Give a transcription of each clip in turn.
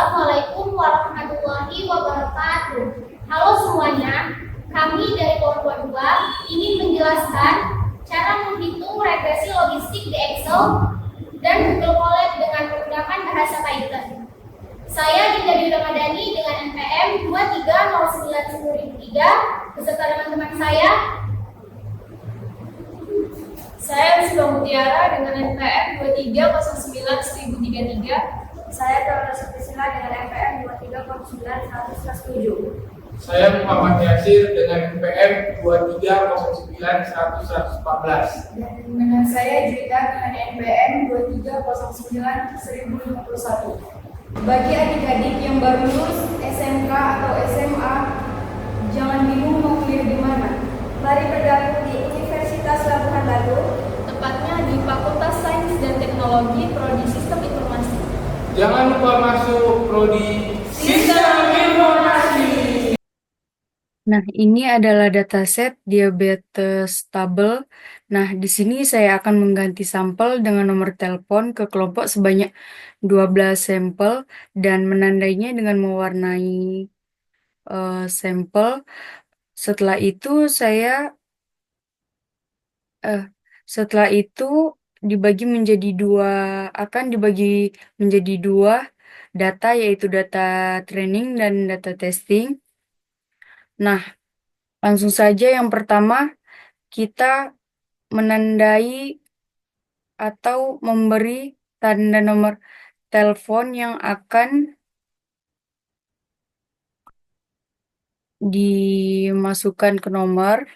Assalamualaikum warahmatullahi wabarakatuh. Halo semuanya, kami dari Kelompok 2 ingin menjelaskan cara menghitung regresi logistik di Excel dan Google Colab dengan menggunakan bahasa Python. Saya Dinda Dwi Ramadhani dengan NPM 23091003 beserta teman-teman saya. Saya Rizka Mutiara dengan NPM 23091033. Saya Dora Sutisila dengan NPM 23091107. Saya Muhammad Yasir dengan NPM 23091114. Dan saya Juwita dengan NPM 23091051. Bagi adik-adik yang baru lulus SMK atau SMA, jangan bingung mau kuliah di mana. Mari bergabung di Universitas Labuhan Batu, Tepatnya di Fakultas Sains dan Teknologi Prodi Sistem Informasi. Jangan lupa masuk prodi Sistem Informasi. Nah, ini adalah dataset diabetes tabel. Nah, di sini saya akan mengganti sampel dengan nomor telepon ke kelompok sebanyak 12 sampel dan menandainya dengan mewarnai sampel. Setelah itu dibagi menjadi dua, akan dibagi menjadi dua data, yaitu data training dan data testing. Nah, langsung saja yang pertama kita menandai atau memberi tanda nomor telepon yang akan dimasukkan ke nomor.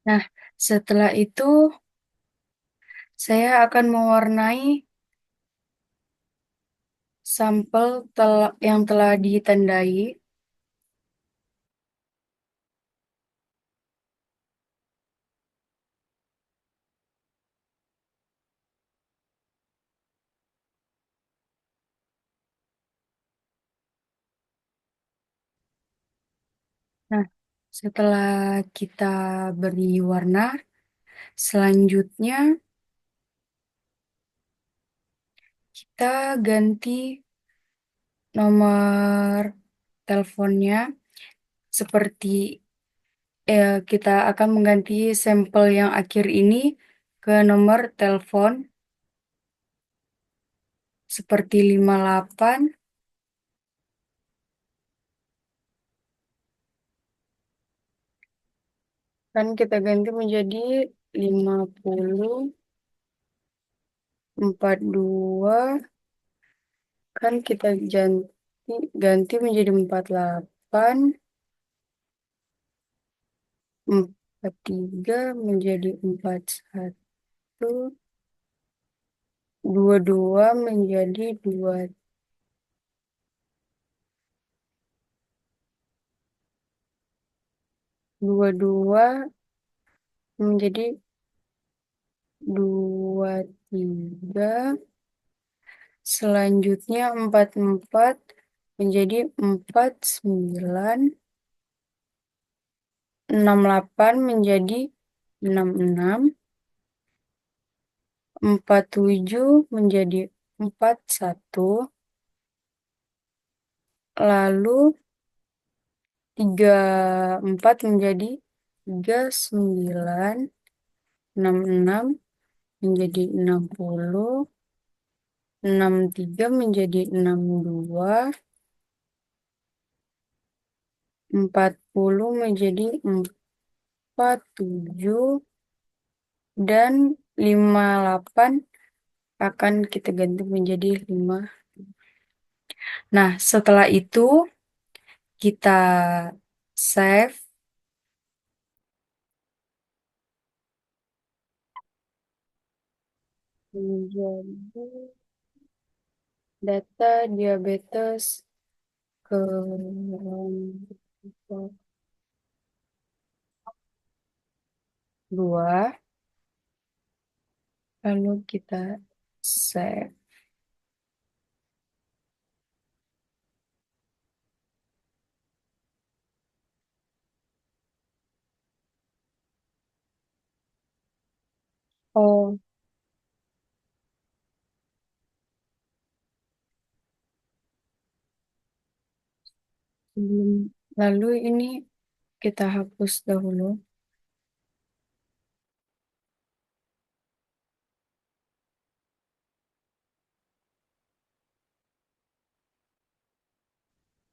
Nah, setelah itu saya akan mewarnai sampel yang telah ditandai. Nah, setelah kita beri warna, selanjutnya kita ganti nomor teleponnya seperti kita akan mengganti sampel yang akhir ini ke nomor telepon seperti 58. Kan kita ganti menjadi 50, 42. Kan kita ganti menjadi 48. 43 menjadi 41. 22 menjadi 22 menjadi 23. Selanjutnya 44 menjadi 49. 68 menjadi 66. 47 menjadi 41. Lalu 34 menjadi 39. 66 menjadi 60. 63 menjadi 62. 40 menjadi 47. Dan 58 akan kita ganti menjadi 5. Nah, setelah itu kita save. Menjadi data diabetes kelompok 2, lalu kita save. Oh, lalu ini kita hapus dahulu.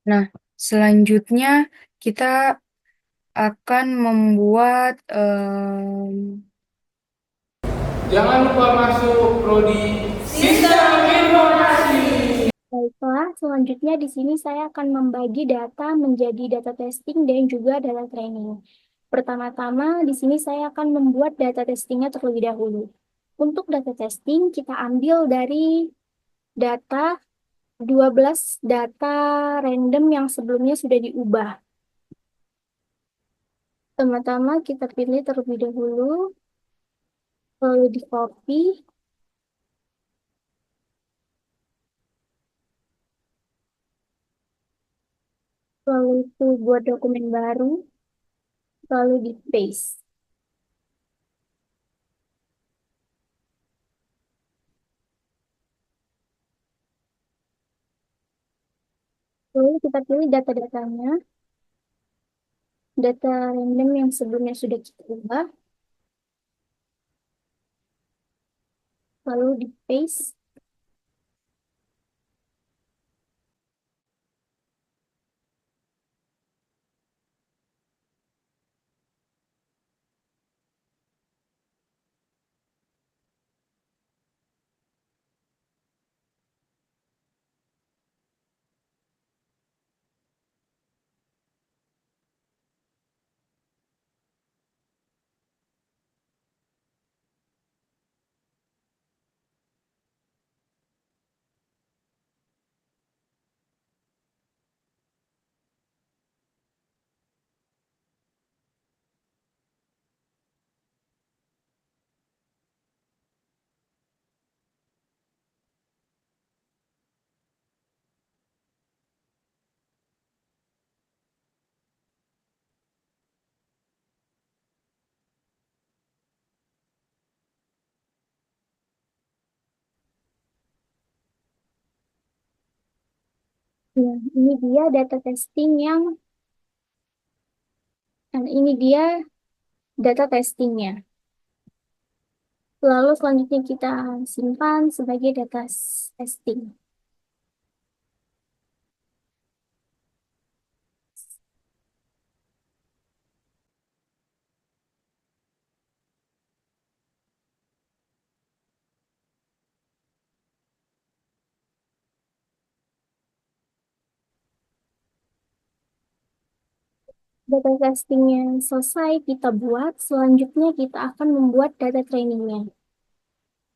Nah, selanjutnya kita akan membuat Jangan lupa masuk prodi Sistem Informasi. Baiklah, selanjutnya di sini saya akan membagi data menjadi data testing dan juga data training. Pertama-tama, di sini saya akan membuat data testingnya terlebih dahulu. Untuk data testing, kita ambil dari data 12 data random yang sebelumnya sudah diubah. Pertama-tama kita pilih terlebih dahulu, lalu di copy, lalu itu buat dokumen baru, lalu di paste. Lalu kita pilih data-datanya, data random yang sebelumnya sudah kita ubah, lalu di paste. Nah, ini dia data testing ini dia data testingnya. Lalu selanjutnya kita simpan sebagai data testing. Data testingnya selesai kita buat, selanjutnya kita akan membuat data trainingnya.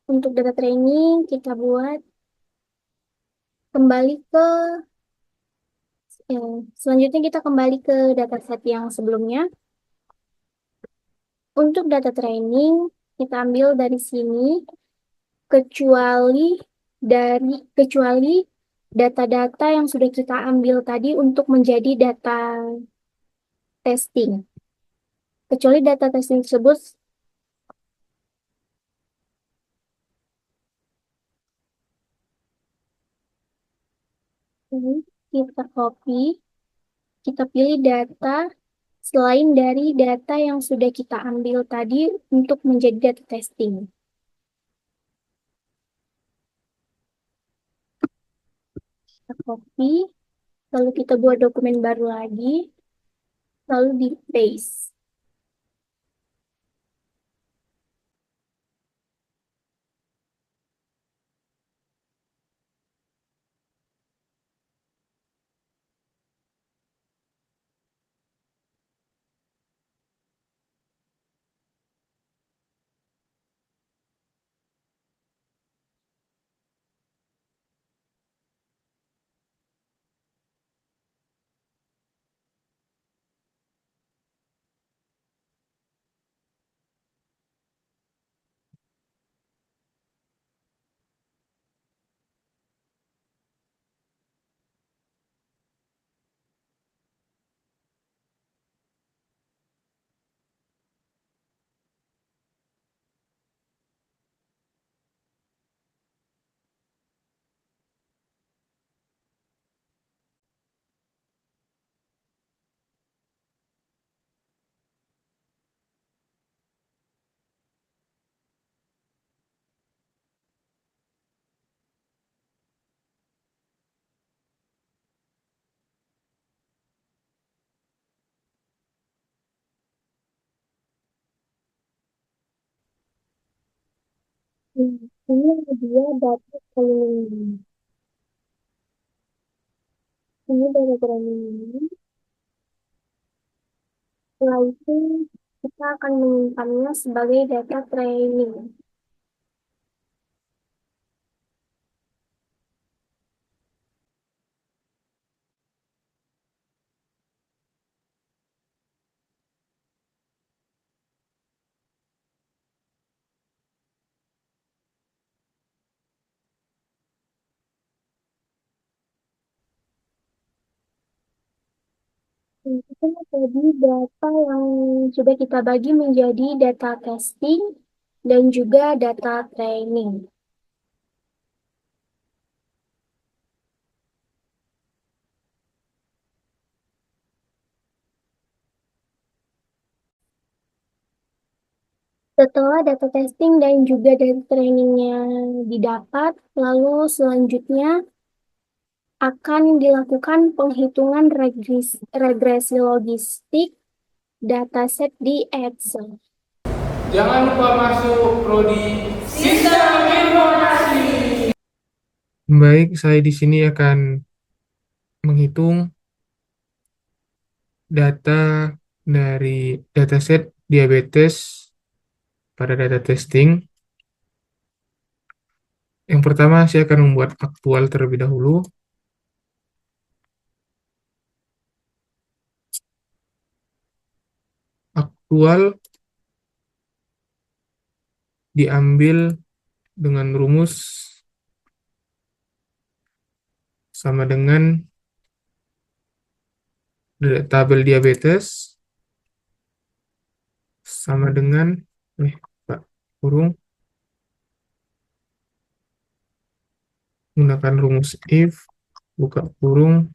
Untuk data training kita buat kembali ke selanjutnya kita kembali ke dataset yang sebelumnya. Untuk data training kita ambil dari sini kecuali kecuali data-data yang sudah kita ambil tadi untuk menjadi data testing. Kecuali data testing tersebut kita copy, kita pilih data selain dari data yang sudah kita ambil tadi untuk menjadi data testing. Kita copy, lalu kita buat dokumen baru lagi, lalu di paste. Ini dia data keliling. Ini data keliling. Setelah itu kita akan menyimpannya sebagai data training. Itu tadi data yang sudah kita bagi menjadi data testing dan juga data training. Setelah data testing dan juga data trainingnya didapat, lalu selanjutnya akan dilakukan penghitungan regresi logistik dataset di Excel. Jangan lupa masuk prodi Sistem Informasi. Baik, saya di sini akan menghitung data dari dataset diabetes pada data testing. Yang pertama, saya akan membuat aktual terlebih dahulu. Aktual diambil dengan rumus sama dengan tabel diabetes sama dengan kurung menggunakan rumus if buka kurung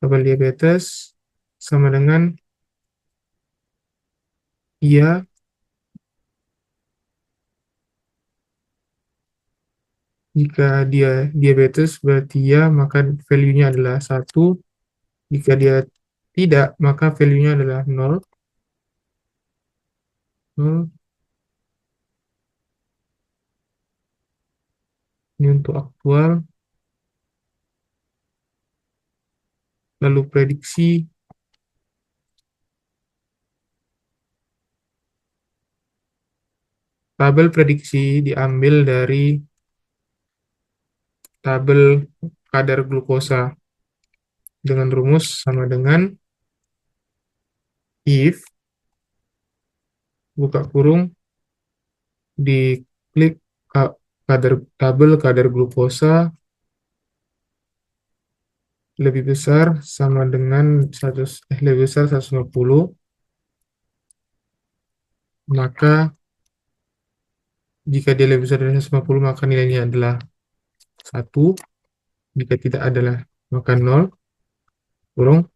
tabel diabetes sama dengan iya jika dia diabetes berarti ya, maka value-nya adalah 1. Jika dia tidak, maka value-nya adalah 0. 0. Ini untuk aktual. Lalu prediksi. Tabel prediksi diambil dari tabel kadar glukosa dengan rumus sama dengan if buka kurung diklik tabel kadar glukosa lebih besar sama dengan 150, maka jika dia lebih besar dari 150 maka nilainya adalah 1, jika tidak adalah maka 0 kurung.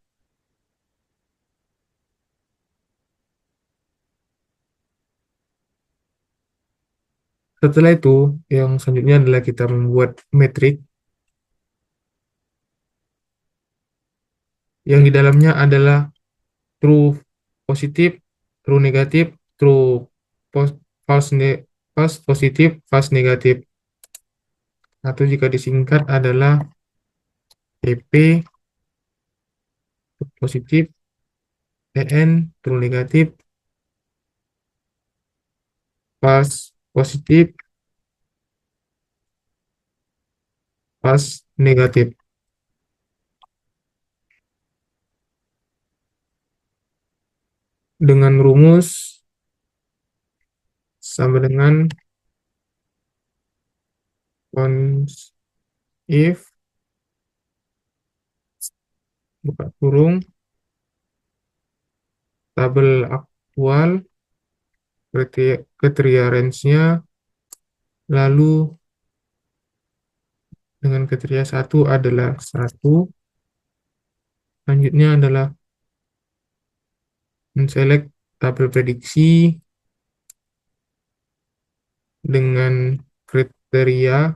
Setelah itu yang selanjutnya adalah kita membuat metrik yang di dalamnya adalah true positif, true negatif, true false positif, false negatif. Atau jika disingkat adalah TP true positif, TN true negatif, false positif, false negatif. Dengan rumus sama dengan const if buka kurung tabel aktual kriteria range-nya, lalu dengan kriteria 1 adalah 1. Selanjutnya adalah men-select tabel prediksi dengan kriteria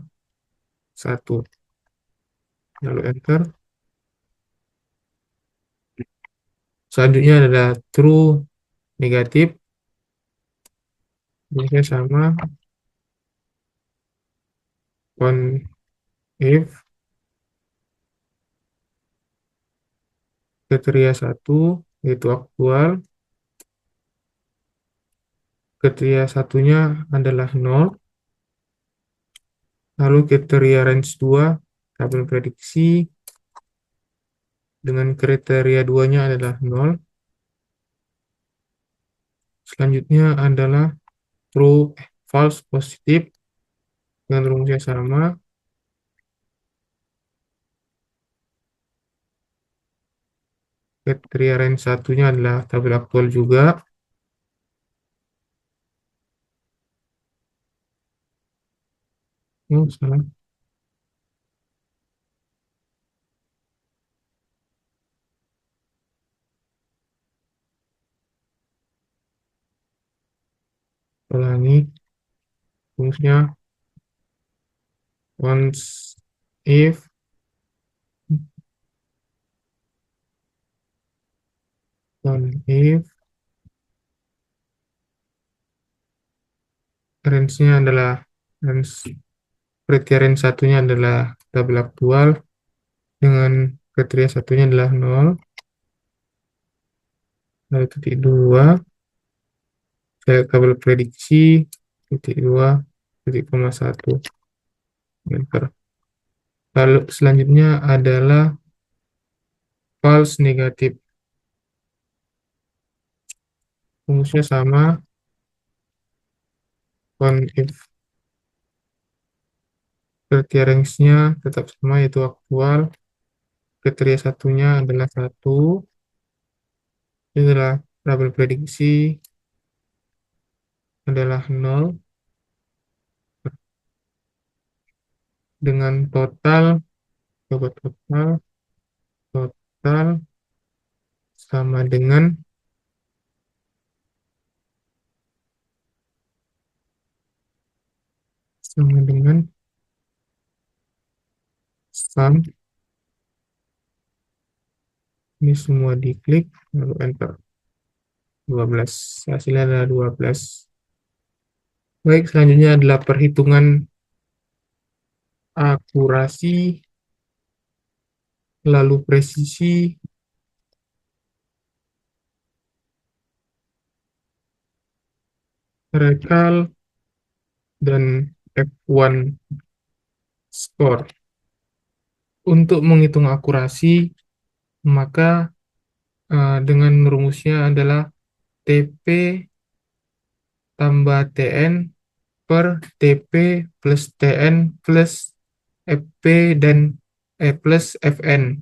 1. Lalu enter. Selanjutnya adalah true negatif. Biasanya sama. on if kriteria 1 yaitu aktual, kriteria satunya adalah 0, lalu kriteria range 2 tabel prediksi dengan kriteria 2-nya adalah 0. Selanjutnya adalah false positif dengan rumusnya sama. Kriteria range satunya adalah tabel aktual juga. Oh, salah. Ulangi. Rumusnya once if range-nya adalah kriteria range satunya adalah tabel aktual dengan kriteria satunya adalah 0, lalu titik 2 tabel prediksi titik 2 titik koma 1 enter. Lalu selanjutnya adalah false negatif. Rumusnya sama, on if kriteria range-nya tetap sama yaitu aktual, kriteria satunya adalah 1, ini adalah tabel prediksi adalah 0 dengan total sama dengan sum, ini semua diklik lalu enter. 12, hasilnya adalah 12. Baik, selanjutnya adalah perhitungan akurasi lalu presisi rekal dan F1 score. Untuk menghitung akurasi maka dengan rumusnya adalah TP tambah TN per TP plus TN plus FP dan plus FN.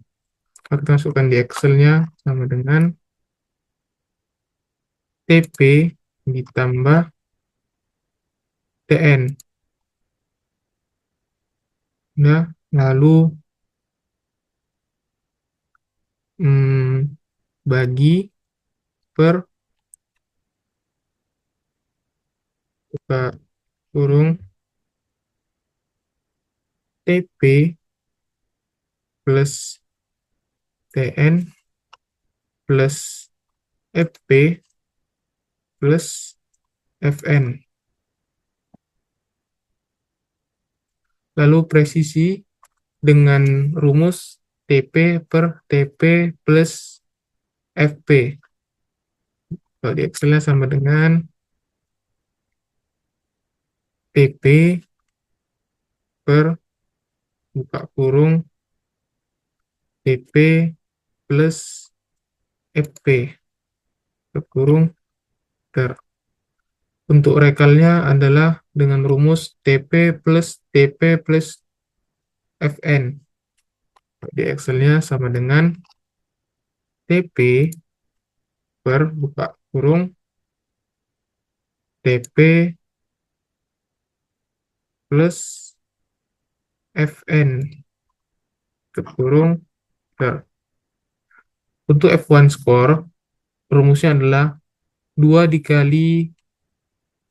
Kita masukkan di Excel-nya sama dengan TP ditambah TN. Nah, lalu bagi per buka kurung TP plus TN plus FP plus FN. Lalu presisi dengan rumus TP per TP plus FP. Kalau di Excel-nya sama dengan TP per buka kurung TP plus FP tutup kurung ter. Untuk rekalnya adalah dengan rumus TP plus TP plus FN. Di Excel-nya sama dengan TP per buka kurung TP plus FN tutup kurung ter. Untuk F1 score rumusnya adalah 2 dikali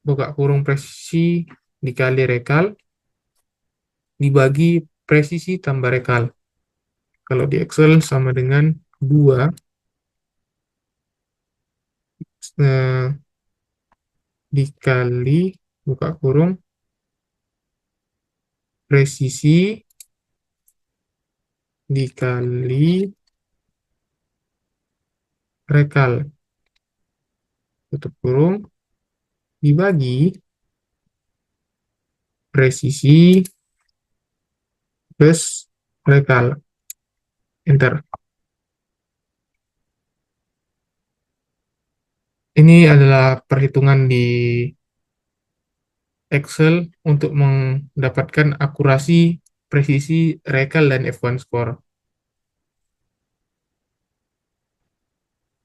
buka kurung presisi dikali rekal dibagi presisi tambah rekal. Kalau di Excel sama dengan 2 dikali buka kurung presisi dikali rekal, tutup kurung, dibagi presisi plus rekal. Enter. Ini adalah perhitungan di Excel untuk mendapatkan akurasi presisi rekal dan F1 score.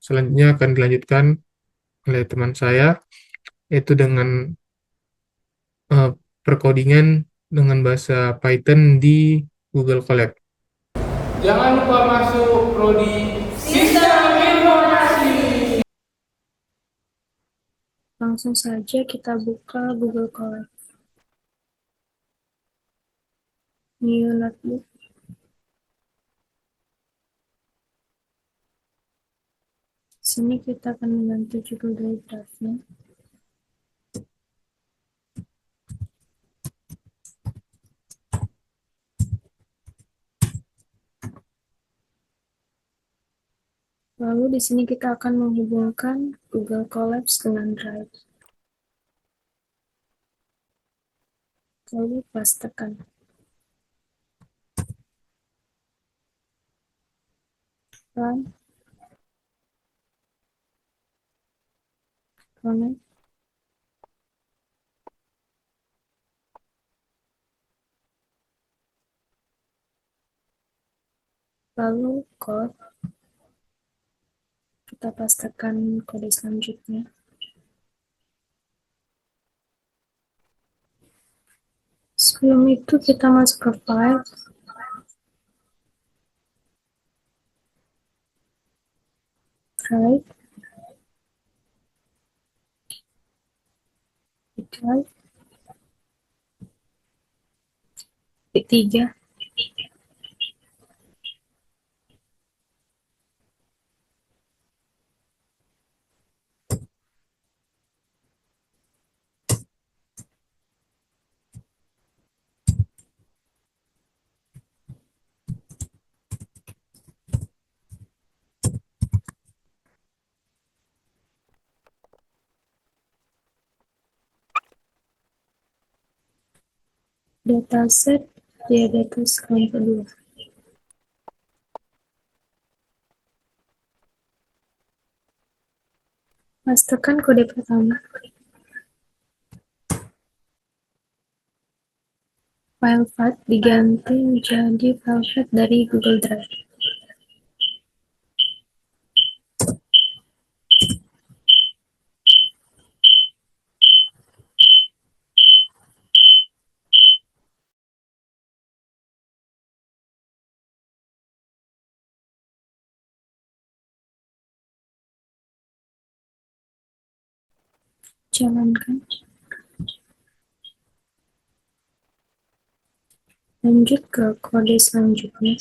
Selanjutnya akan dilanjutkan oleh teman saya, yaitu dengan perkodingan dengan bahasa Python di Google Colab. Jangan lupa masuk prodi Sistem Informasi. Langsung saja kita buka Google Colab. New notebook. Sini kita akan mengganti judul dari draftnya. Lalu di sini kita akan menghubungkan Google Colabs dengan Drive. Lalu pastekan. Run. Connect. Lalu code. Kita pastekan kode selanjutnya. Sebelum itu kita masuk ke file. Drive. Drive. P3. Dataset di database yang kedua. Pastekan kode pertama. File path diganti menjadi file path dari Google Drive. Jalankan. Lanjut ke kode selanjutnya.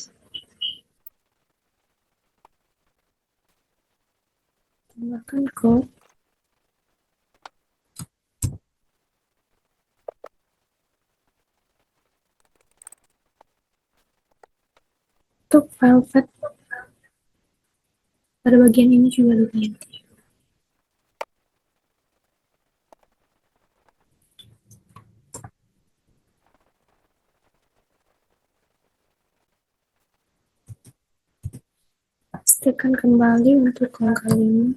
Tambahkan kode. Untuk file path pada bagian ini juga diganti. Pastikan kembali untuk angka 5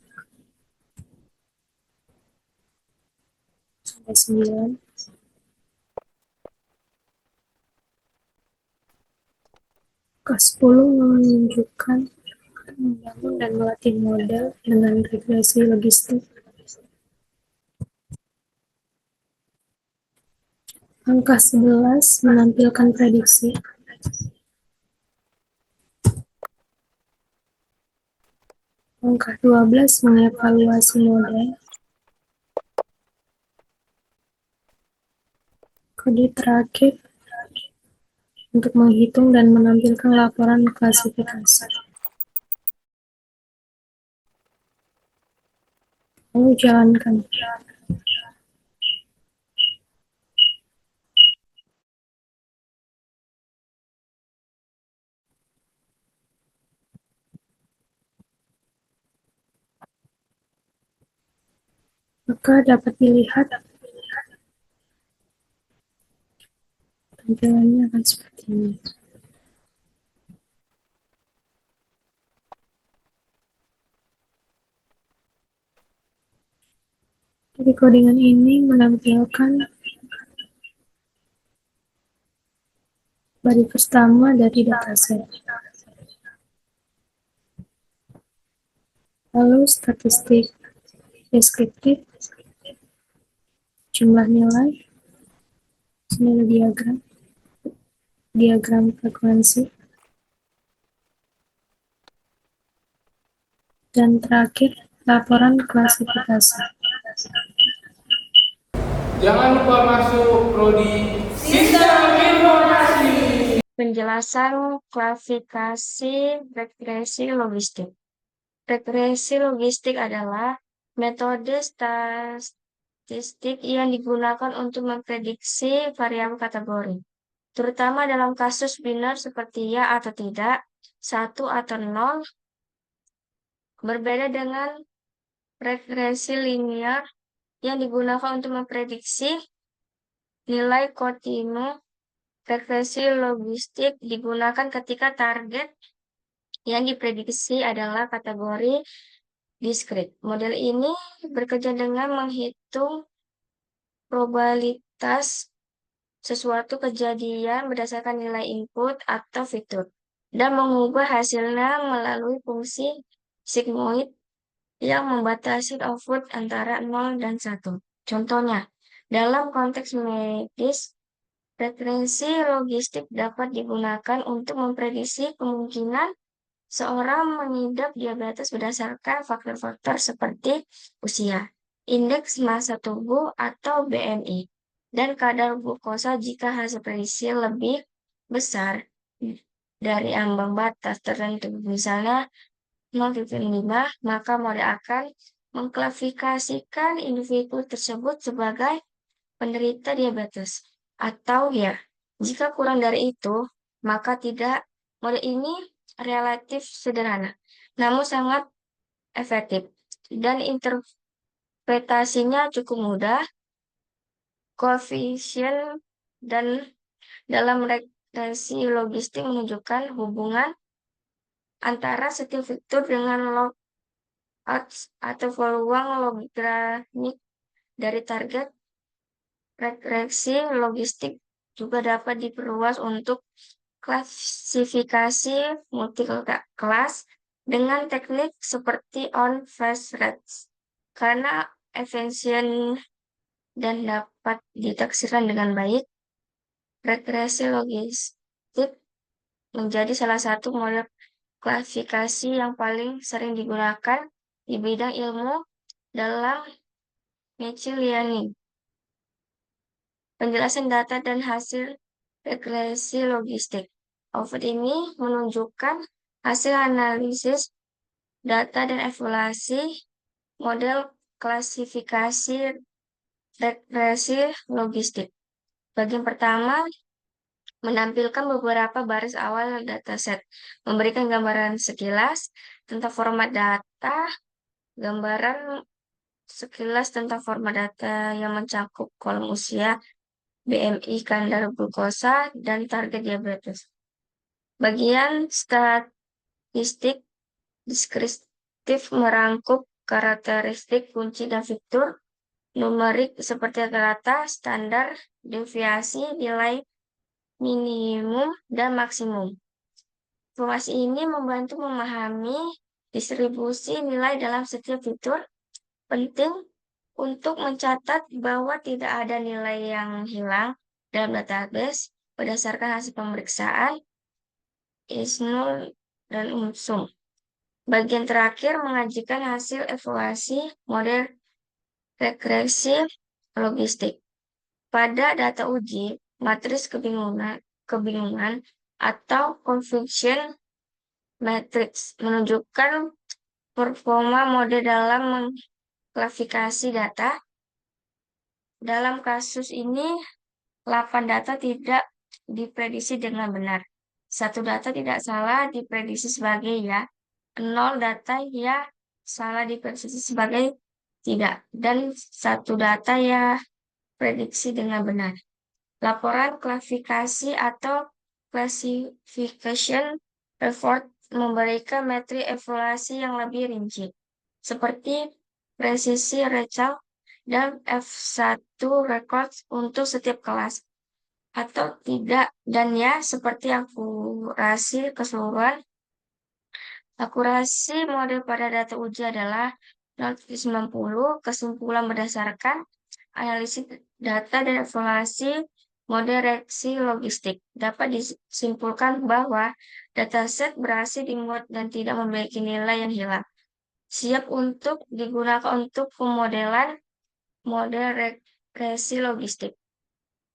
sampai 9. Angka 10 menunjukkan membangun dan melatih model dengan regresi logistik. Angka 11 menampilkan prediksi. Angka 12 mengevaluasi model. Kode terakhir untuk menghitung dan menampilkan laporan klasifikasi. Lalu jalankan. Maka dapat dilihat tampilannya akan seperti ini. Jadi codingan ini menampilkan body pertama dari dataset. Lalu statistik deskriptif, jumlah nilai, sini ada diagram frekuensi, dan terakhir laporan klasifikasi. Jangan lupa masuk prodi Sistem Informasi. Penjelasan klasifikasi regresi logistik. Regresi logistik adalah metode statistik yang digunakan untuk memprediksi variabel kategori, terutama dalam kasus biner seperti ya atau tidak, 1 atau 0, berbeda dengan regresi linear yang digunakan untuk memprediksi nilai kontinu. Regresi logistik digunakan ketika target yang diprediksi adalah kategori diskrit. Model ini bekerja dengan menghitung probabilitas sesuatu kejadian berdasarkan nilai input atau fitur dan mengubah hasilnya melalui fungsi sigmoid yang membatasi output antara 0 dan 1. Contohnya, dalam konteks medis, regresi logistik dapat digunakan untuk memprediksi kemungkinan seorang mengidap diabetes berdasarkan faktor-faktor seperti usia, indeks massa tubuh atau BMI, dan kadar glukosa. Jika hasil prediksi lebih besar dari ambang batas tertentu, misalnya 0,5, maka model akan mengklasifikasikan individu tersebut sebagai penderita diabetes. Atau ya, jika kurang dari itu, maka tidak. Model ini relatif sederhana, namun sangat efektif, dan interpretasinya cukup mudah. Koefisien dan dalam regresi logistik menunjukkan hubungan antara setiap fitur dengan log odds atau peluang logaritmik dari target. Regresi logistik juga dapat diperluas untuk klasifikasi multi-kelas dengan teknik seperti on-phase rates karena efisien dan dapat ditafsirkan dengan baik. Regresi logistik menjadi salah satu model klasifikasi yang paling sering digunakan di bidang ilmu dalam machine learning. Penjelasan data dan hasil regresi logistik. Output ini menunjukkan hasil analisis data dan evaluasi model klasifikasi regresi logistik. Bagian pertama menampilkan beberapa baris awal dataset, memberikan gambaran sekilas tentang format data, gambaran sekilas tentang format data yang mencakup kolom usia, BMI, kadar glukosa, dan target diabetes. Bagian statistik deskriptif merangkup karakteristik kunci dan fitur numerik seperti rata, standar, deviasi, nilai minimum, dan maksimum. Informasi ini membantu memahami distribusi nilai dalam setiap fitur. Penting untuk mencatat bahwa tidak ada nilai yang hilang dalam database berdasarkan hasil pemeriksaan ISNUL dan UMSUM. Bagian terakhir mengajikan hasil evaluasi model regresi logistik. Pada data uji, matriks kebingungan atau confusion matrix menunjukkan performa model dalam mengklasifikasi data. Dalam kasus ini, 8 data tidak diprediksi dengan benar. 1 data tidak salah diprediksi sebagai ya. 0 data ya salah diprediksi sebagai tidak, dan satu data ya prediksi dengan benar. Laporan klasifikasi atau classification report memberikan metrik evaluasi yang lebih rinci, seperti presisi result dan F1 record untuk setiap kelas, atau tidak, dan ya seperti akurasi keseluruhan. Akurasi model pada data uji adalah 0,90, kesimpulan berdasarkan analisis data dan evaluasi model reaksi logistik. Dapat disimpulkan bahwa dataset berhasil dimuat dan tidak memiliki nilai yang hilang. Siap untuk digunakan untuk pemodelan model reaksi logistik.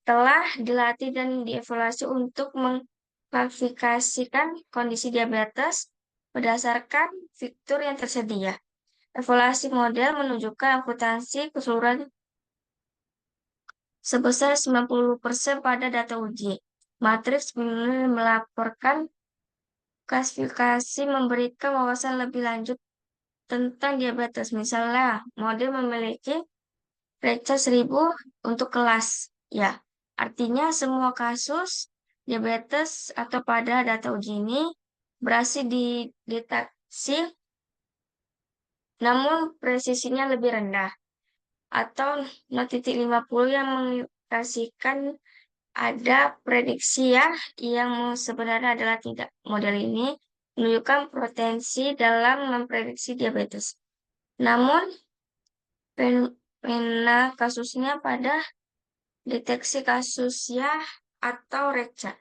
Telah dilatih dan dievaluasi untuk mengklasifikasikan kondisi diabetes berdasarkan fitur yang tersedia. Evaluasi model menunjukkan akuntansi keseluruhan sebesar 90% pada data uji. Matriks melaporkan klasifikasi memberikan wawasan lebih lanjut tentang diabetes. Misalnya, model memiliki Richard 1000 untuk kelas. Ya, artinya semua kasus diabetes atau pada data uji ini berhasil dideteksi, namun presisinya lebih rendah. Atau 0,50 yang mengindikasikan ada prediksi ya, yang sebenarnya adalah tidak. Model ini menunjukkan potensi dalam memprediksi diabetes. Namun, fenomena kasusnya pada deteksi kasusnya atau RECA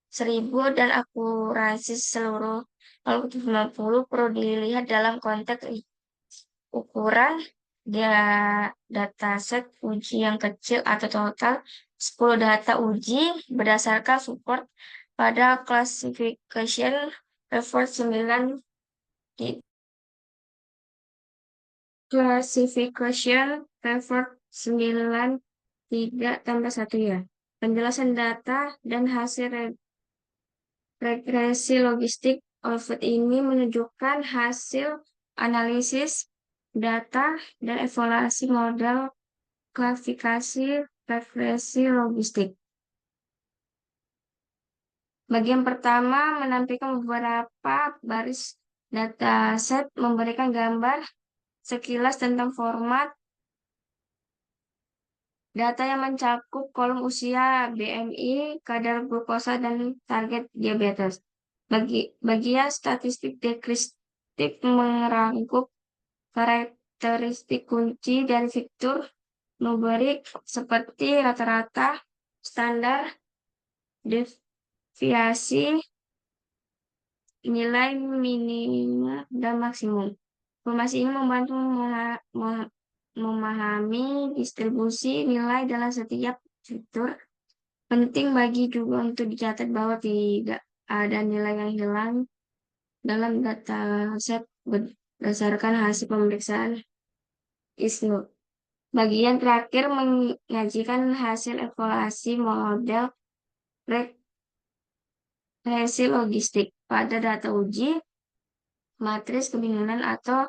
1000 dan akurasi seluruh 0,90 perlu dilihat dalam konteks ukuran dataset uji yang kecil atau total 10 data uji berdasarkan support pada classification report 9 di classification report 9 3+1 ya. Penjelasan data dan hasil regresi logistik output ini menunjukkan hasil analisis data dan evaluasi model klasifikasi regresi logistik. Bagian pertama menampilkan beberapa baris dataset memberikan gambar sekilas tentang format data yang mencakup kolom usia, BMI, kadar glukosa, dan target diabetes. Bagian statistik deskriptif merangkum karakteristik kunci dan fitur numerik seperti rata-rata, standar, deviasi, nilai minima, dan maksimum. Informasi ini membantu memahami distribusi nilai dalam setiap fitur. Penting bagi juga untuk dicatat bahwa tidak ada nilai yang hilang dalam dataset berdasarkan hasil pemeriksaan ISNU. Bagian terakhir menyajikan hasil evaluasi model regresi logistik pada data uji, matriks kebingungan atau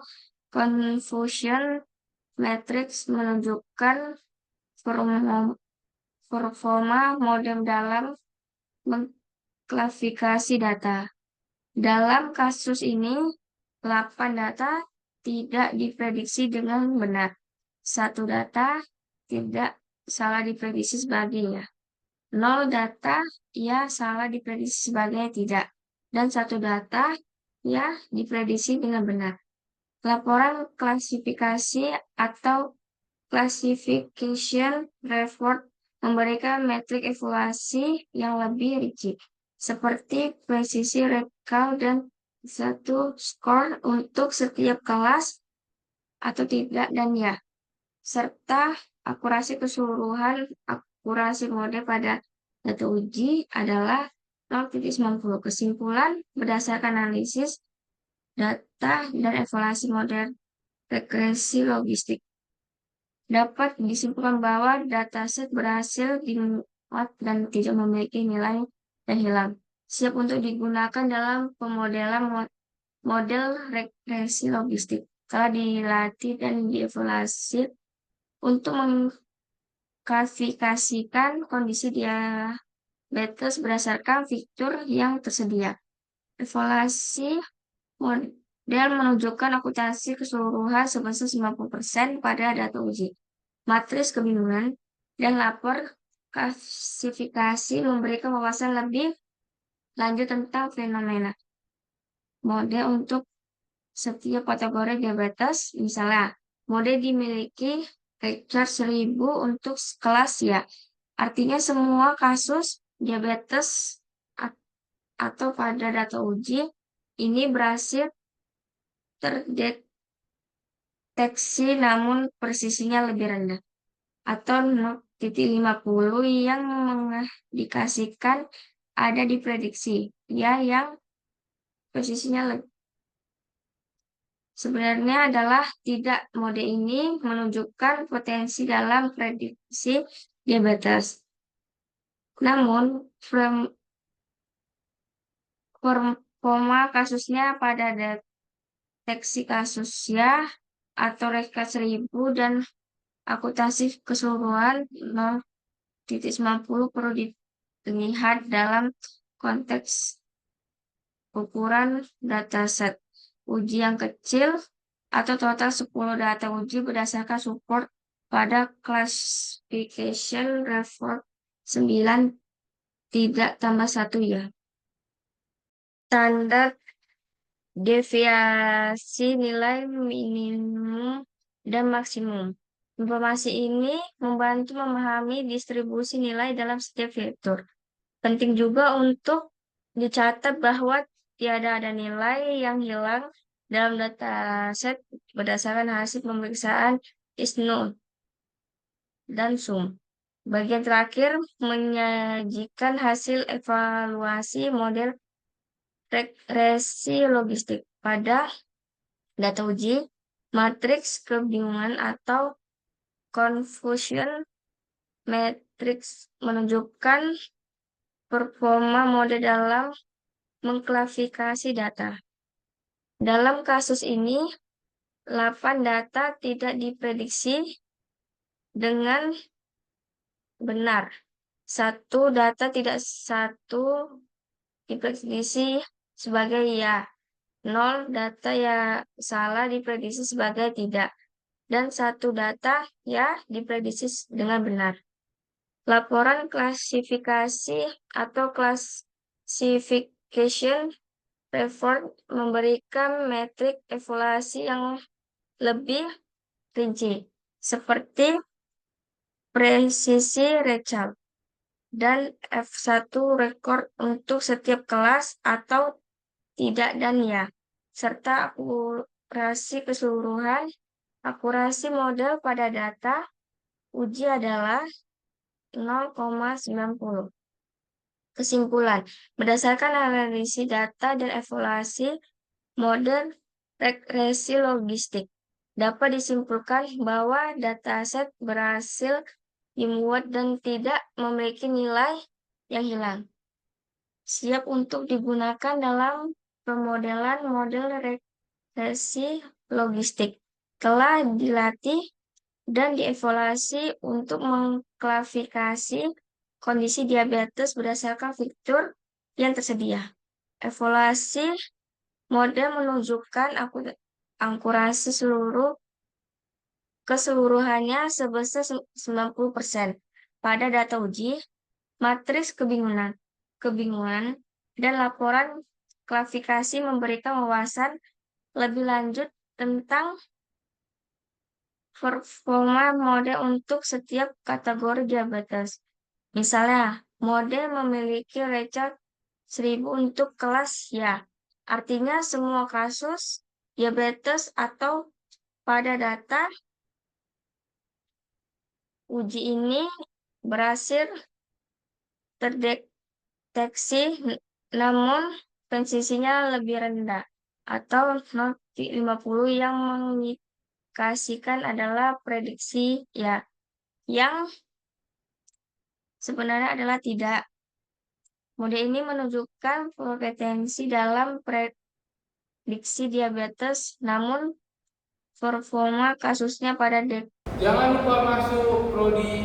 confusion matrix menunjukkan performa model dalam mengklasifikasi data. Dalam kasus ini, 8 data tidak diprediksi dengan benar. 1 data tidak salah diprediksi sebagainya. 0 data ya salah diprediksi sebagai tidak. Dan 1 data ya diprediksi dengan benar. Laporan klasifikasi atau classification report memberikan metrik evaluasi yang lebih rinci, seperti presisi rekal dan satu skor untuk setiap kelas atau tidak dan ya, serta akurasi keseluruhan. Akurasi model pada data uji adalah 0,90. Kesimpulan berdasarkan analisis data dan evaluasi model regresi logistik. Dapat disimpulkan bahwa dataset berhasil dimuat dan tidak memiliki nilai yang hilang. Siap untuk digunakan dalam pemodelan model regresi logistik. telah dilatih dan dievaluasi untuk mengklasifikasikan kondisi diabetes berdasarkan fitur yang tersedia. Evaluasi model menunjukkan akurasi keseluruhan sebesar 90% pada data uji. Matriks kebingungan dan lapor klasifikasi memberikan wawasan lebih lanjut tentang fenomena model untuk setiap kategori diabetes. Misalnya, model dimiliki Richard 1000 untuk kelas ya. Artinya semua kasus diabetes atau pada data uji ini berhasil terdeteksi namun presisinya lebih rendah. Atau 0,50 yang mengindikasikan ada di prediksi, ya yang presisinya lebih. Sebenarnya adalah tidak, mode ini menunjukkan potensi dalam prediksi diabetes. Namun, performa kasusnya pada deteksi kasusnya atau Richard 1000 dan akurasi keseluruhan 0,90 perlu dilihat dalam konteks ukuran dataset uji yang kecil atau total 10 data uji berdasarkan support pada classification report 9 tidak tambah 1 ya. Standar deviasi nilai minimum dan maksimum. Informasi ini membantu memahami distribusi nilai dalam setiap fitur. Penting juga untuk dicatat bahwa tiada ada nilai yang hilang dalam dataset berdasarkan hasil pemeriksaan ISNU dan SUM. Bagian terakhir menyajikan hasil evaluasi model regresi logistik pada data uji, matriks kebingungan atau confusion matrix menunjukkan performa model dalam mengklasifikasi data. Dalam kasus ini, 8 data tidak diprediksi dengan benar. 1 data tidak diprediksi sebagai ya. 0 data ya salah diprediksi sebagai tidak. Dan 1 data ya diprediksi dengan benar. Laporan klasifikasi atau classification report memberikan metrik evaluasi yang lebih rinci, seperti presisi Richard dan F1 rekor untuk setiap kelas atau tidak dan ya, serta akurasi keseluruhan. Akurasi model pada data uji adalah 0,90. Kesimpulan, berdasarkan analisis data dan evaluasi model regresi logistik, dapat disimpulkan bahwa dataset berhasil dimuat dan tidak memiliki nilai yang hilang. Siap untuk digunakan dalam pemodelan model regresi logistik. Telah dilatih dan dievaluasi untuk mengklasifikasi kondisi diabetes berdasarkan fitur yang tersedia. Evaluasi model menunjukkan akurasi keseluruhannya sebesar 90% pada data uji, matriks kebingungan, dan laporan klasifikasi memberikan wawasan lebih lanjut tentang performa model untuk setiap kategori diabetes. Misalnya, model memiliki Richard 1000 untuk kelas ya. Artinya semua kasus diabetes atau pada data uji ini berhasil terdeteksi namun presisinya lebih rendah atau 0,50 yang mengindikasikan adalah prediksi ya, yang sebenarnya adalah tidak. Mode ini menunjukkan kompetensi dalam prediksi diabetes, namun performa kasusnya pada Jangan lupa masuk prodi